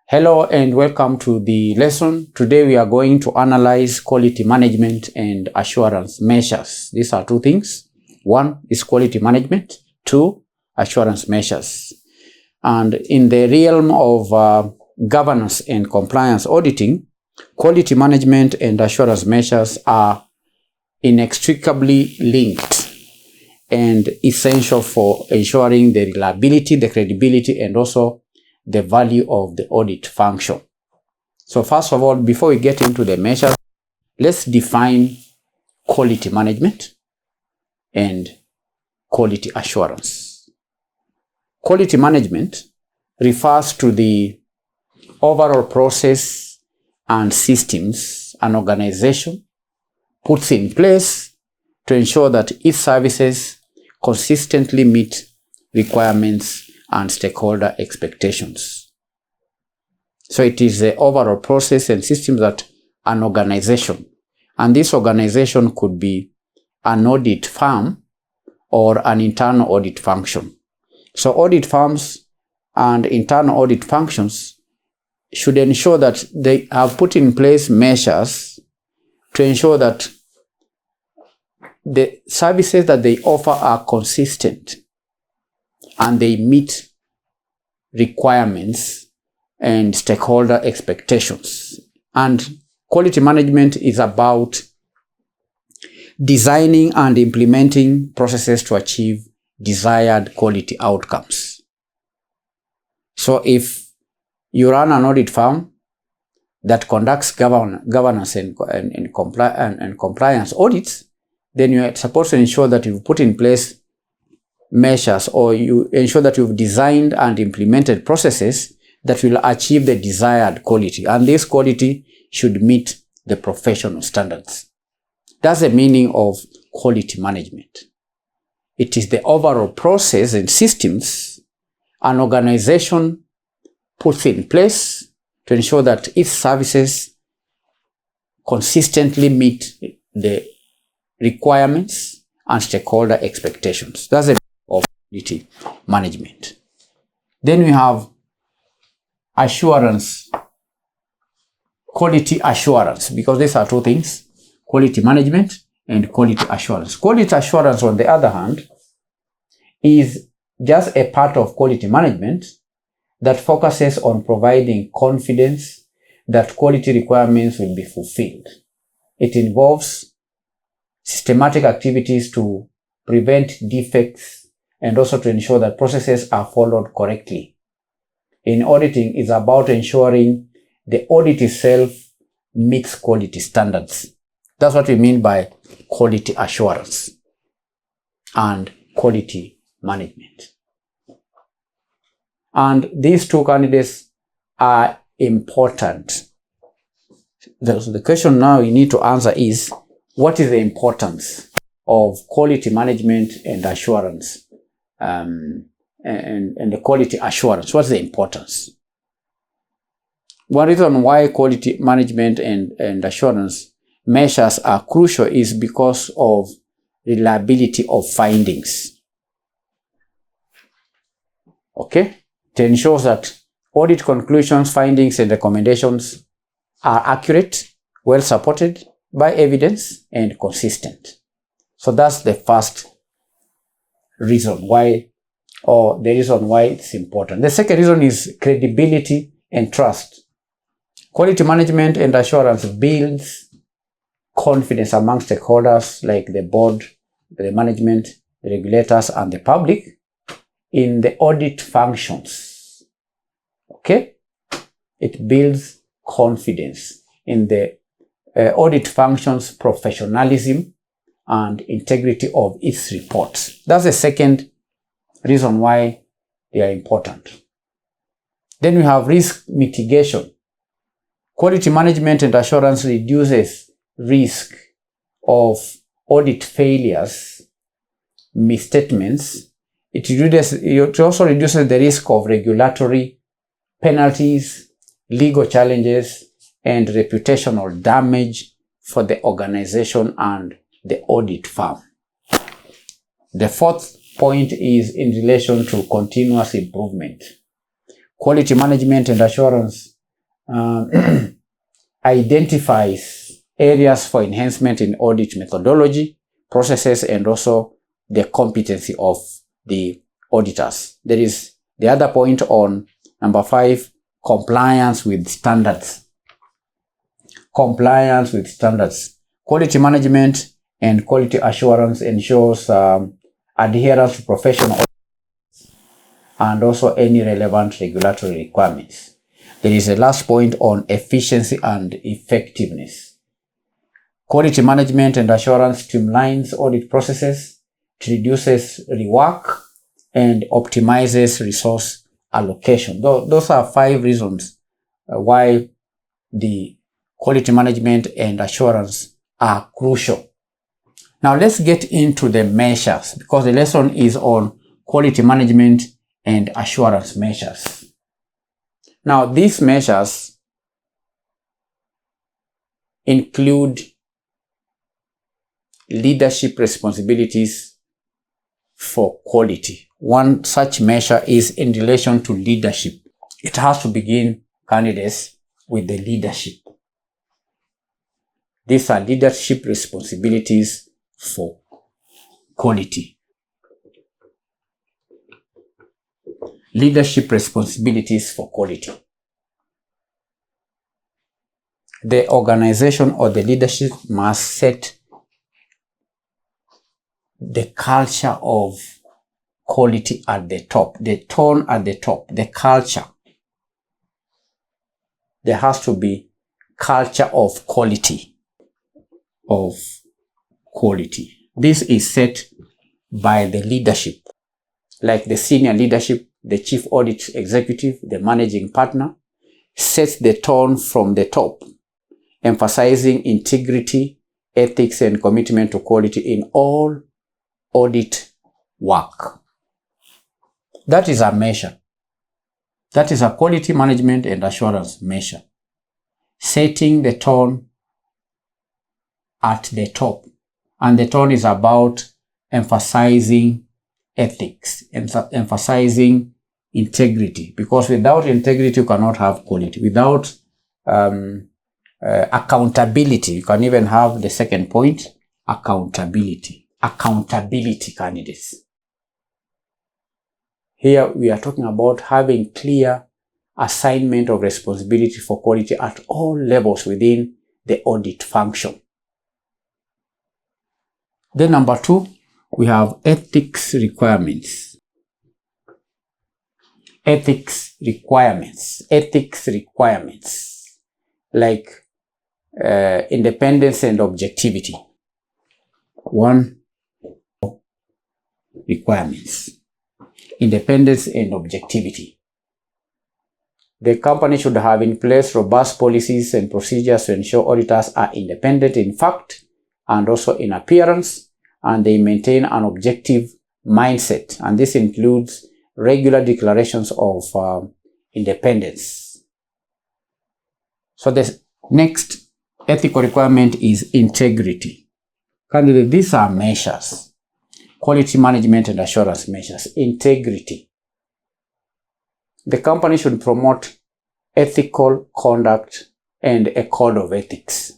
Hello and welcome to the lesson. Today we are going to analyze quality management and assurance measures. These are two things. One is quality management, two, assurance measures. And in the realm of governance and compliance auditing, quality management and assurance measures are inextricably linked and essential for ensuring the reliability, the credibility, and also the value of the audit function. So first of all, before we get into the measures, let's define quality management and quality assurance. Quality management refers to the overall process and systems an organization puts in place to ensure that its services consistently meet requirements and stakeholder expectations. So it is the overall process and systems that an organization, and this organization could be an audit firm or an internal audit function. So audit firms and internal audit functions should ensure that they have put in place measures to ensure that the services that they offer are consistent and they meet requirements and stakeholder expectations. And quality management is about designing and implementing processes to achieve desired quality outcomes. So if you run an audit firm that conducts governance and compliance audits, then you are supposed to ensure that you put in place measures, or you ensure that you've designed and implemented processes that will achieve the desired quality, and this quality should meet the professional standards. That's the meaning of quality management. It is the overall process and systems an organization puts in place to ensure that its services consistently meet the requirements and stakeholder expectations. That's the of quality management. Then we have assurance, quality assurance, because these are two things, quality management and quality assurance. Quality assurance, on the other hand, is just a part of quality management that focuses on providing confidence that quality requirements will be fulfilled. It involves systematic activities to prevent defects and also to ensure that processes are followed correctly. In auditing, it's about ensuring the audit itself meets quality standards. That's what we mean by quality assurance and quality management. And these two candidates are important. The question now you need to answer is, what is the importance of quality management and assurance? And the quality assurance, what's the importance? One reason why quality management and assurance measures are crucial is because of reliability of findings. Okay? It ensures that audit conclusions, findings, and recommendations are accurate, well supported by evidence, and consistent. So that's the first reason why, or the reason why it's important. The second reason is credibility and trust. Quality management and assurance builds confidence among stakeholders like the board, the management, the regulators, and the public in the audit functions. Okay? It builds confidence in the audit functions' professionalism and integrity of its reports. That's the second reason why they are important. Then we have risk mitigation. Quality management and assurance reduces risk of audit failures, misstatements. It also reduces the risk of regulatory penalties, legal challenges, and reputational damage for the organization and the audit firm. The fourth point is in relation to continuous improvement. Quality management and assurance identifies areas for enhancement in audit methodology, processes, and also the competency of the auditors. There is the other point on number 5, compliance with standards. Compliance with standards. Quality management and quality assurance ensures adherence to professional and also any relevant regulatory requirements. There is a last point on efficiency and effectiveness. Quality management and assurance streamlines audit processes, it reduces rework, and optimizes resource allocation. Those are 5 reasons why the quality management and assurance are crucial. Now let's get into the measures, because the lesson is on quality management and assurance measures. Now these measures include leadership responsibilities for quality. One such measure is in relation to leadership. It has to begin, candidates, with the leadership. These are leadership responsibilities for quality. Leadership responsibilities for quality. The organization or the leadership must set the culture of quality at the top, the tone at the top, the culture. There has to be culture of quality. This is set by the leadership, like the senior leadership, the chief audit executive, the managing partner, sets the tone from the top, emphasizing integrity, ethics, and commitment to quality in all audit work. That is a measure. That is a quality management and assurance measure. Setting the tone at the top. And the tone is about emphasizing ethics, emphasizing integrity. Because without integrity, you cannot have quality. Without accountability, you can even have the second point, accountability. Accountability, candidates. Here we are talking about having clear assignment of responsibility for quality at all levels within the audit function. Then number 2, we have ethics requirements. Ethics requirements. Ethics requirements. Like independence and objectivity. 1 requirements. Independence and objectivity. The company should have in place robust policies and procedures to ensure auditors are independent in fact and also in appearance, and they maintain an objective mindset. And this includes regular declarations of independence. So the next ethical requirement is integrity. Candidate, these are measures. Quality management and assurance measures. Integrity. The company should promote ethical conduct and a code of ethics.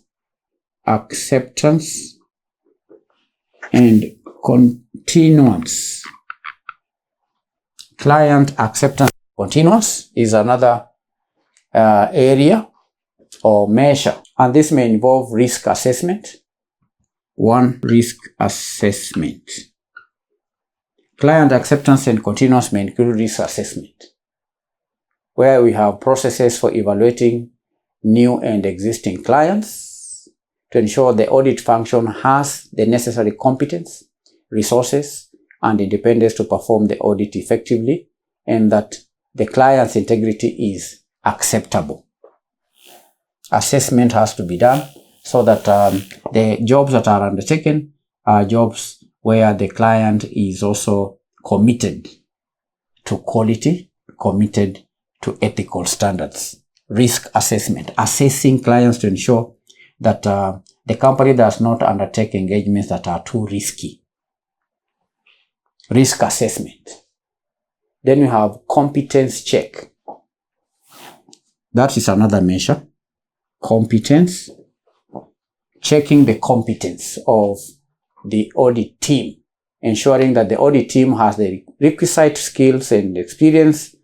Acceptance and continuance. Client acceptance and continuance is another area or measure, and this may involve risk assessment. 1 risk assessment. Client acceptance and continuance may include risk assessment, where we have processes for evaluating new and existing clients to ensure the audit function has the necessary competence, resources, and independence to perform the audit effectively, and that the client's integrity is acceptable. Assessment has to be done so that the jobs that are undertaken are jobs where the client is also committed to quality, committed to ethical standards. Risk assessment, assessing clients to ensure that the company does not undertake engagements that are too risky. risk assessment. Then we have competence check. That is another measure. Competence. Checking the competence of the audit team, ensuring that the audit team has the requisite skills and experience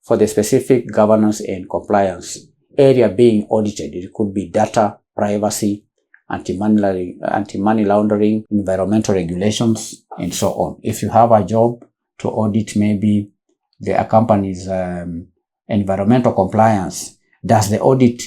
for the specific governance and compliance area being audited. It could be data, privacy, anti-money laundering, environmental regulations, and so on. If you have a job to audit maybe a company's environmental compliance, does the audit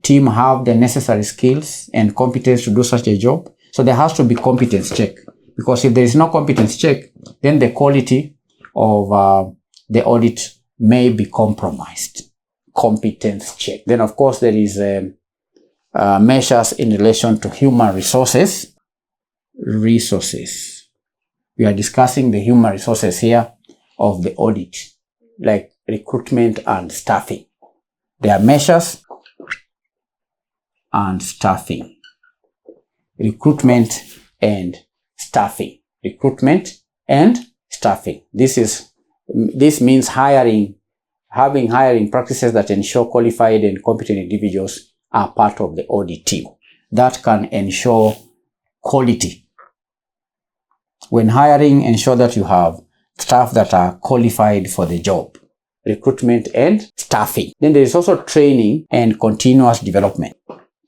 team have the necessary skills and competence to do such a job? So there has to be competence check, because if there is no competence check, then the quality of the audit may be compromised. Competence check. Then of course there is measures in relation to human resources. We are discussing the human resources here of the audit, like recruitment and staffing. There are measures and staffing. Recruitment and staffing. Recruitment and staffing. This means having hiring practices that ensure qualified and competent individuals are part of the audit team. That can ensure quality. When hiring, ensure that you have staff that are qualified for the job. Recruitment and staffing. Then there is also training and continuous development.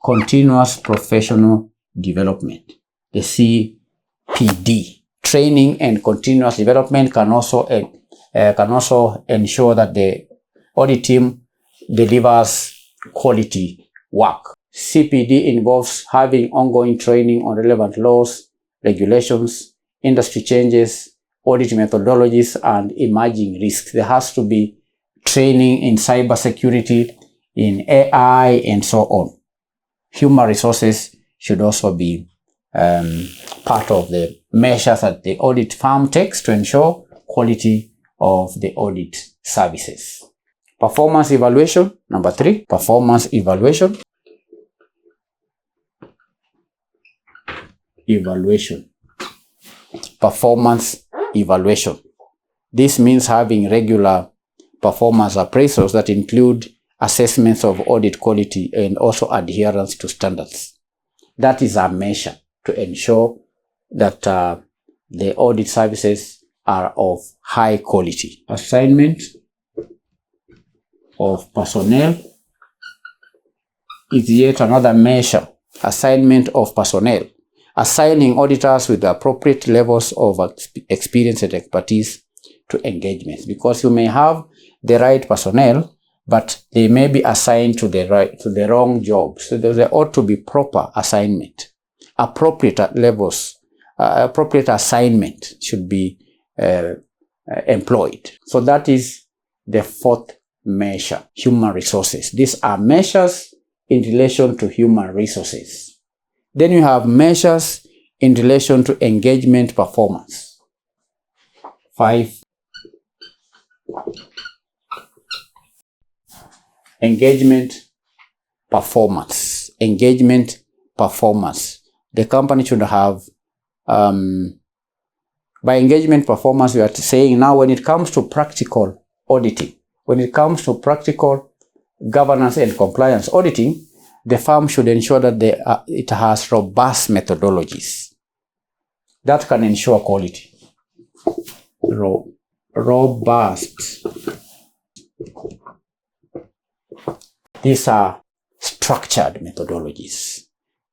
Continuous professional development. The CPD. Training and continuous development can also ensure that the audit team delivers quality work. CPD involves having ongoing training on relevant laws, regulations, industry changes, audit methodologies, and emerging risks. There has to be training in cybersecurity, in AI, and so on. Human resources should also be part of the measures that the audit firm takes to ensure quality of the audit services. Performance evaluation, number 3. Performance evaluation. Performance evaluation. This means having regular performance appraisals that include assessments of audit quality and also adherence to standards. That is a measure to ensure that the audit services are of high quality. Assignment of personnel is yet another measure. Assignment of personnel. Assigning auditors with the appropriate levels of experience and expertise to engagements, because you may have the right personnel, but they may be assigned to the wrong job. So there ought to be proper assignment. Appropriate levels, appropriate assignment should be employed. So that is the 4th measure, human resources. These are measures in relation to human resources. Then you have measures in relation to engagement performance. 5. Engagement performance. Engagement performance. The company should have, by engagement performance, we are saying now when it comes to practical auditing, when it comes to practical governance and compliance auditing, the firm should ensure that it has robust methodologies that can ensure quality. Robust. These are structured methodologies.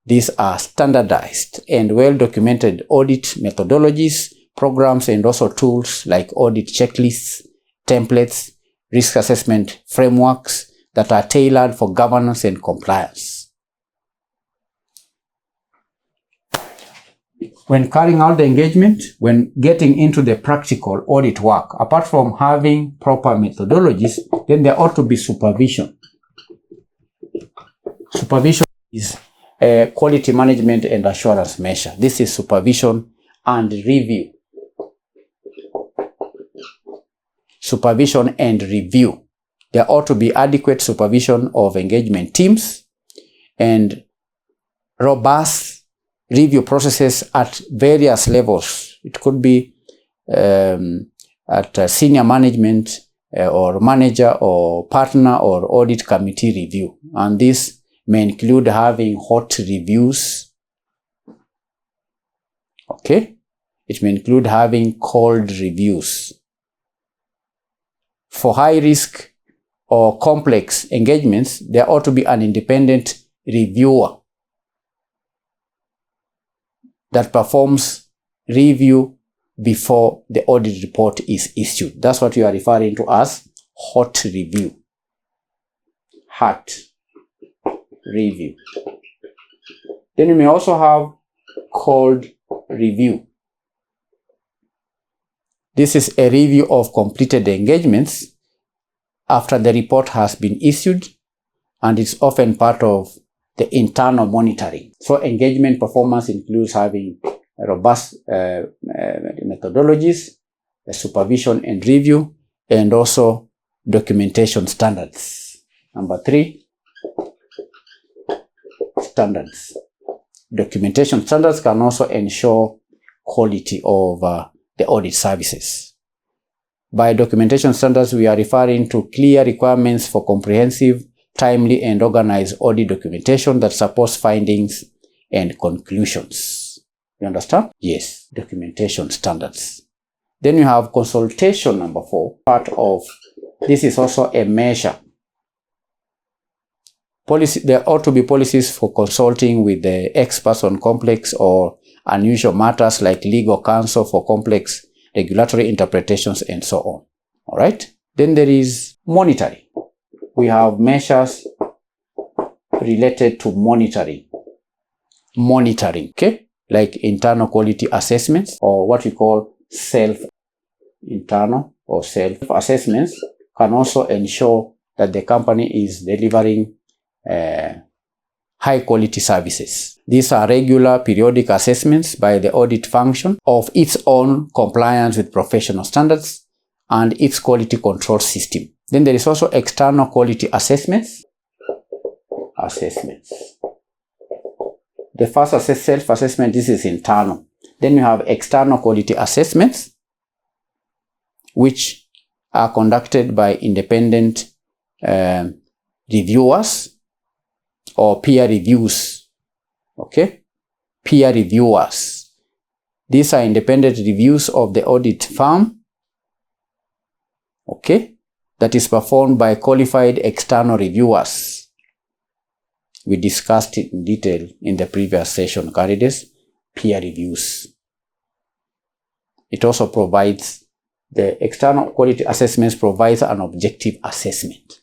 These are standardized and well-documented audit methodologies, programs, and also tools like audit checklists, templates, risk assessment frameworks that are tailored for governance and compliance. When carrying out the engagement, when getting into the practical audit work, apart from having proper methodologies, then there ought to be supervision. Supervision is a quality management and assurance measure. This is supervision and review. Supervision and review. There ought to be adequate supervision of engagement teams and robust review processes at various levels. It could be at senior management or manager or partner or audit committee review. And this may include having hot reviews. Okay. It may include having cold reviews. For high risk or complex engagements, there ought to be an independent reviewer that performs review before the audit report is issued. That's what you are referring to as hot review. Hot review. Then you may also have cold review. This is a review of completed engagements after the report has been issued, and it's often part of the internal monitoring. So engagement performance includes having robust methodologies, supervision and review, and also documentation standards. Number 3, standards. Documentation standards can also ensure quality of the audit services. By documentation standards, we are referring to clear requirements for comprehensive, timely, and organized audit documentation that supports findings and conclusions. You understand? Yes, documentation standards. Then you have consultation, number 4. Part of this is also a measure. There ought to be policies for consulting with the experts on complex or unusual matters like legal counsel for complex regulatory interpretations and so on. All right. Then there is monitoring. We have measures related to monitoring. Monitoring, okay? Like internal quality assessments, or what we call internal or self-assessments, can also ensure that the company is delivering high quality services. These are regular periodic assessments by the audit function of its own compliance with professional standards and its quality control system. Then there is also external quality assessments. The first self-assessment, this is internal. Then you have external quality assessments, which are conducted by independent reviewers or peer reviews. Okay? Peer reviewers. These are independent reviews of the audit firm. Okay? That is performed by qualified external reviewers. We discussed it in detail in the previous session, candidates. Peer reviews. It also provides, the external quality assessments provides an objective assessment.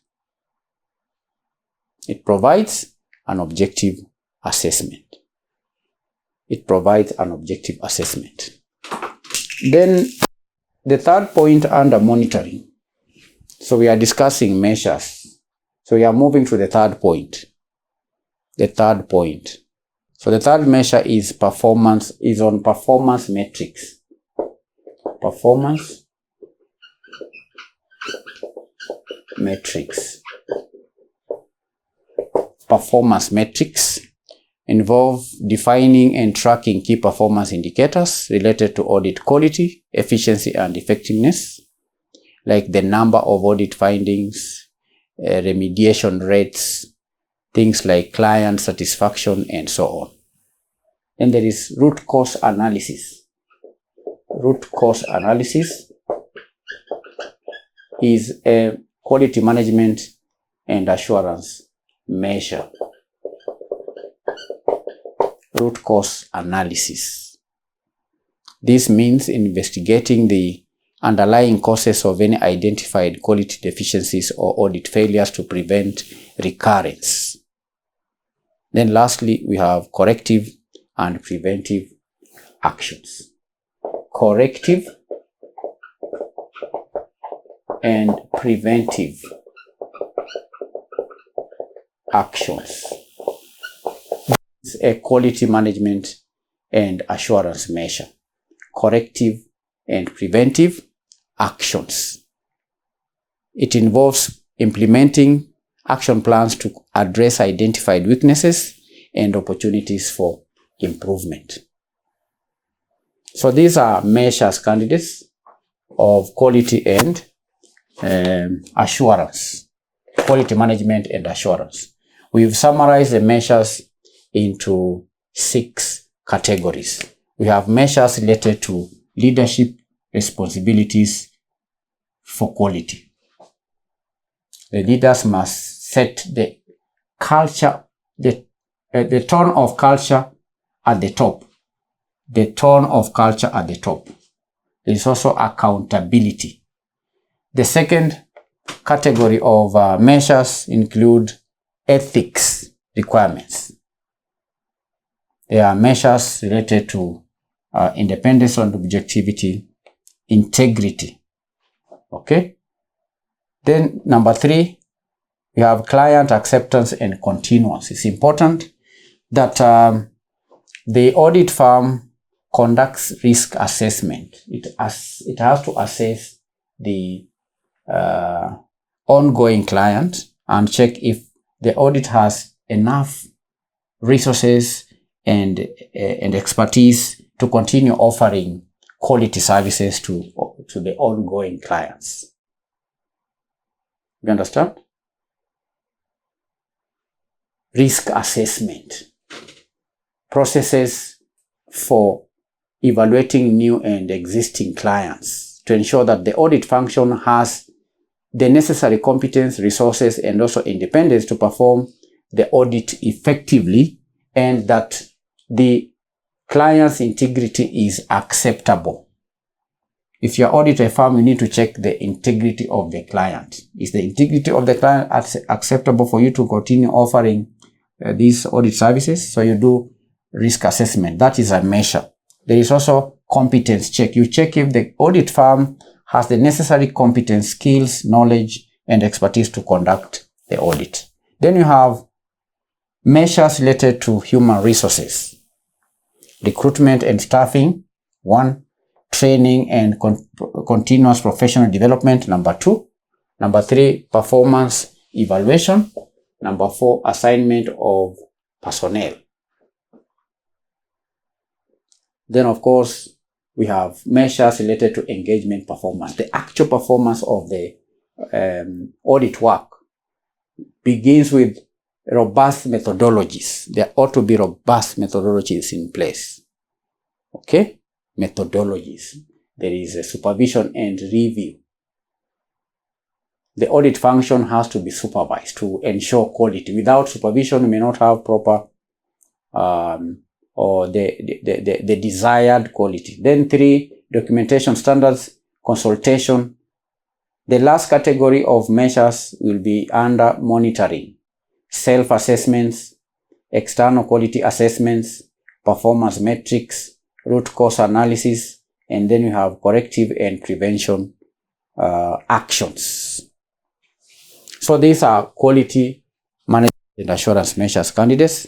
It provides an objective assessment. It provides an objective assessment. Then the third point under monitoring. So we are discussing measures. So we are moving to the third point. The third point. So the third measure is performance, is on performance metrics. Performance metrics. Performance metrics involve defining and tracking key performance indicators related to audit quality, efficiency, and effectiveness, like the number of audit findings, remediation rates, things like client satisfaction, and so on. Then there is root cause analysis. Root cause analysis is a quality management and assurance measure. Root cause analysis. This means investigating the underlying causes of any identified quality deficiencies or audit failures to prevent recurrence. Then lastly, we have corrective and preventive actions. Corrective and preventive actions. This is a quality management and assurance measure. Corrective and preventive actions. It involves implementing action plans to address identified weaknesses and opportunities for improvement. So these are measures, candidates. of quality and assurance, quality management and assurance. We've summarized the measures into 6 categories. We have measures related to leadership responsibilities for quality. The leaders must set the culture, the tone of culture at the top. The tone of culture at the top. There is also accountability. The second category of measures include ethics requirements. There are measures related to independence and objectivity, integrity. Okay? Then number 3, we have client acceptance and continuance. It's important that the audit firm conducts risk assessment. It has to assess the ongoing client and check if the audit has enough resources and expertise to continue offering quality services to the ongoing clients. You understand? Risk assessment. Processes for evaluating new and existing clients to ensure that the audit function has the necessary competence, resources, and also independence to perform the audit effectively, and that the client's integrity is acceptable. If you audit a firm, you need to check the integrity of the client. Is the integrity of the client acceptable for you to continue offering these audit services? So you do risk assessment. That is a measure. There is also competence check. You check if the audit firm has the necessary competence, skills, knowledge, and expertise to conduct the audit. Then you have measures related to human resources. Recruitment and staffing, 1. Training and continuous professional development, number 2. Number 3, performance evaluation. Number 4, assignment of personnel. Then, of course, we have measures related to engagement performance. The actual performance of the audit work begins with robust methodologies. There ought to be robust methodologies in place. Okay? Methodologies. There is a supervision and review. The audit function has to be supervised to ensure quality. Without supervision, we may not have proper or the desired quality. Then 3, documentation standards, consultation. The last category of measures will be under monitoring, self-assessments, external quality assessments, performance metrics, root cause analysis, and then you have corrective and prevention actions. So these are quality management and assurance measures candidates.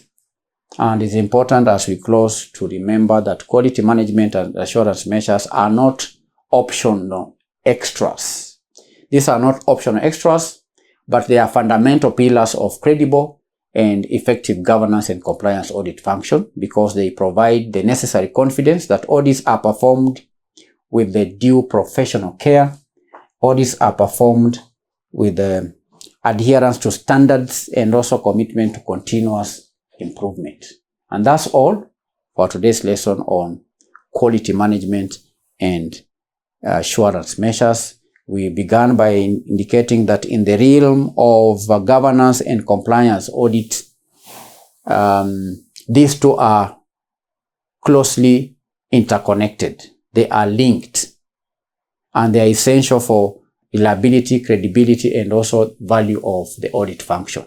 And it's important as we close to remember that quality management and assurance measures are not optional extras. These are not optional extras, but they are fundamental pillars of credible and effective governance and compliance audit function, because they provide the necessary confidence that audits are performed with the due professional care. Audits are performed with adherence to standards and also commitment to continuous improvement. And that's all for today's lesson on quality management and assurance measures. We began by indicating that in the realm of governance and compliance audit, these two are closely interconnected. They are linked, and they are essential for reliability, credibility, and also value of the audit function.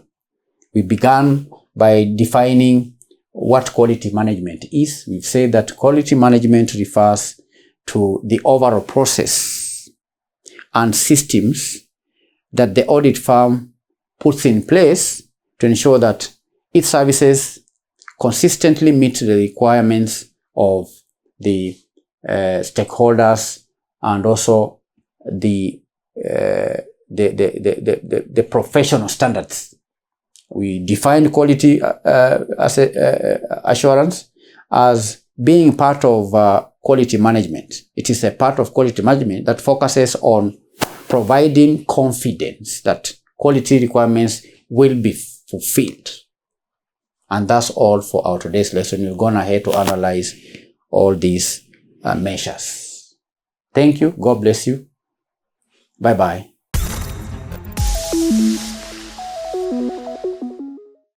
We began by defining what quality management is. We've said that quality management refers to the overall process and systems that the audit firm puts in place to ensure that its services consistently meet the requirements of the stakeholders and also the professional standards. We define quality assurance as being part of quality management. It is a part of quality management that focuses on providing confidence that quality requirements will be fulfilled. And that's all for our today's lesson. We've gone ahead to analyze all these measures. Thank you. God bless you. Bye-bye.